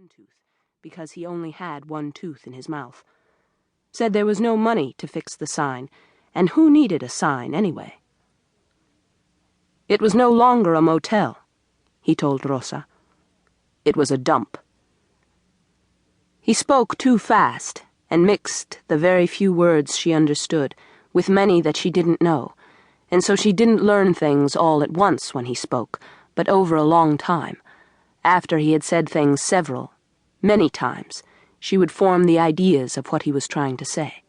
one tooth, because he only had one tooth in his mouth. Said there was no money to fix the sign, and who needed a sign anyway? It was no longer a motel, he told Rosa. It was a dump. He spoke too fast and mixed the very few words she understood with many that she didn't know, and so she didn't learn things all at once when he spoke, but over a long time. After he had said things many times, she would form the ideas of what he was trying to say.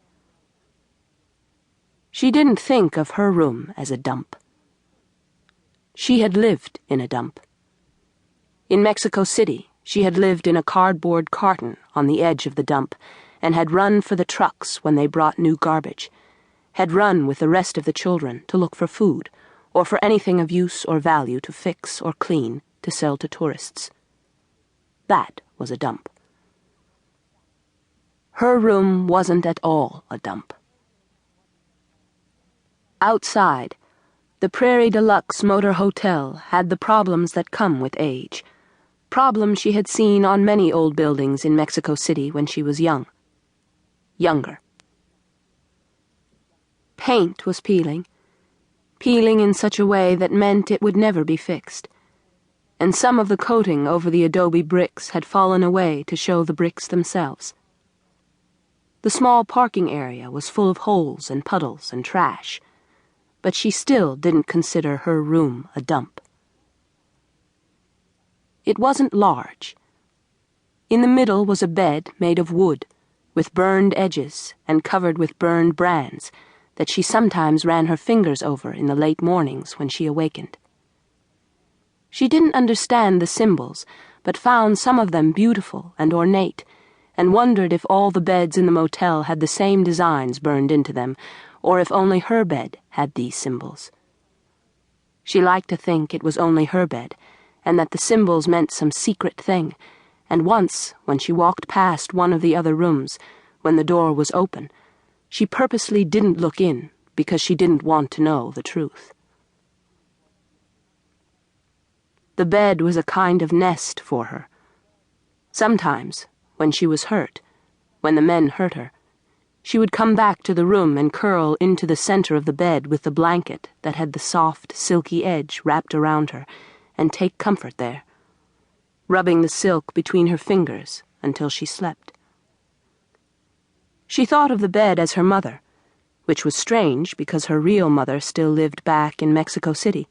She didn't think of her room as a dump. She had lived in a dump. In Mexico City, she had lived in a cardboard carton on the edge of the dump and had run for the trucks when they brought new garbage, had run with the rest of the children to look for food or for anything of use or value to fix or clean to sell to tourists. That was a dump. Her room wasn't at all a dump. Outside, the Prairie Deluxe Motor Hotel had the problems that come with age, problems she had seen on many old buildings in Mexico City when she was younger. Paint was peeling in such a way that meant it would never be fixed, and some of the coating over the adobe bricks had fallen away to show the bricks themselves. The small parking area was full of holes and puddles and trash, but she still didn't consider her room a dump. It wasn't large. In the middle was a bed made of wood, with burned edges and covered with burned brands that she sometimes ran her fingers over in the late mornings when she awakened. She didn't understand the symbols, but found some of them beautiful and ornate, and wondered if all the beds in the motel had the same designs burned into them, or if only her bed had these symbols. She liked to think it was only her bed, and that the symbols meant some secret thing, and once, when she walked past one of the other rooms, when the door was open, she purposely didn't look in because she didn't want to know the truth. The bed was a kind of nest for her. Sometimes, when she was hurt, when the men hurt her, she would come back to the room and curl into the center of the bed with the blanket that had the soft, silky edge wrapped around her and take comfort there, rubbing the silk between her fingers until she slept. She thought of the bed as her mother, which was strange because her real mother still lived back in Mexico City,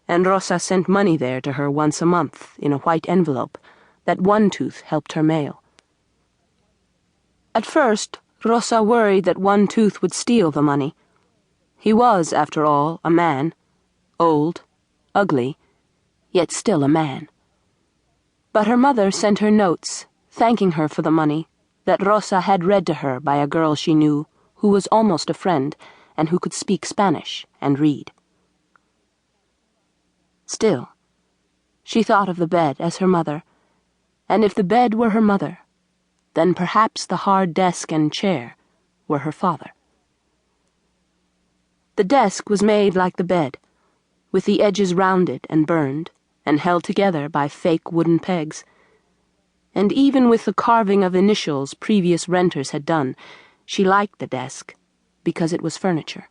and Rosa sent money there to her once a month in a white envelope that One Tooth helped her mail. At first, Rosa worried that One Tooth would steal the money. He was, after all, a man, old, ugly, yet still a man. But her mother sent her notes, thanking her for the money that Rosa had read to her by a girl she knew who was almost a friend and who could speak Spanish and read. Still, she thought of the bed as her mother, and if the bed were her mother, then perhaps the hard desk and chair were her father. The desk was made like the bed, with the edges rounded and burned, and held together by fake wooden pegs. And even with the carving of initials previous renters had done, she liked the desk because it was furniture.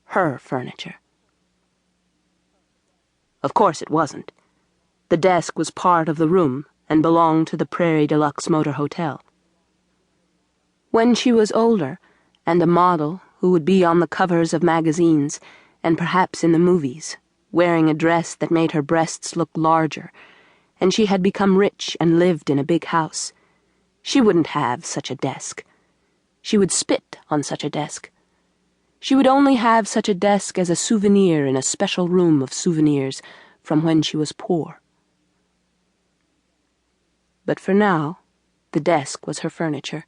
Her furniture. Of course it wasn't. The desk was part of the room and belonged to the Prairie Deluxe Motor Hotel. When she was older, and a model who would be on the covers of magazines, and perhaps in the movies, wearing a dress that made her breasts look larger, and she had become rich and lived in a big house, she wouldn't have such a desk. She would spit on such a desk. She would only have such a desk as a souvenir in a special room of souvenirs from when she was poor. But for now, the desk was her furniture,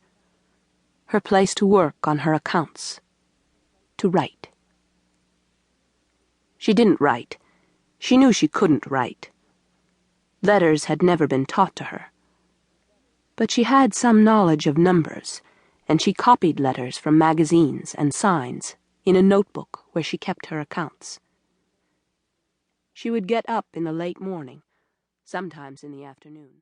her place to work on her accounts, to write. She didn't write. She knew she couldn't write. Letters had never been taught to her. But she had some knowledge of numbers, and she copied letters from magazines and signs in a notebook where she kept her accounts. She would get up in the late morning, sometimes in the afternoon.